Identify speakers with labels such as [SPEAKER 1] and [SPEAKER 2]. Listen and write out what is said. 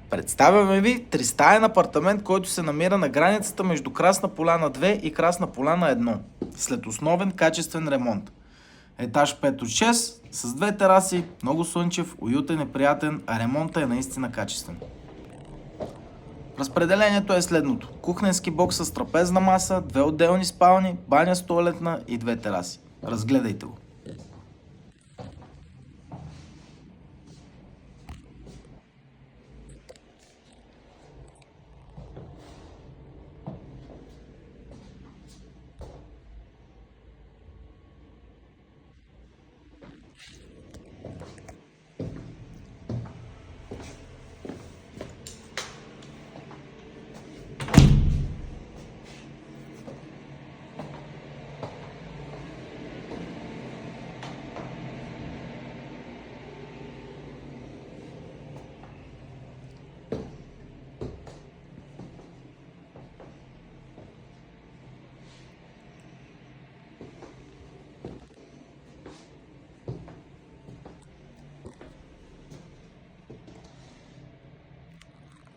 [SPEAKER 1] Представяме ви тристаен апартамент, който се намира на границата между Красна поляна 2 и Красна поляна 1, след основен качествен ремонт. Етаж 5 от 6, с 2 тераси, много слънчев, уютен и приятен, а ремонтът е наистина качествен. Разпределението е следното: кухненски бокс с трапезна маса, 2 отделни спални, баня с тоалетна и 2 тераси. Разгледайте го.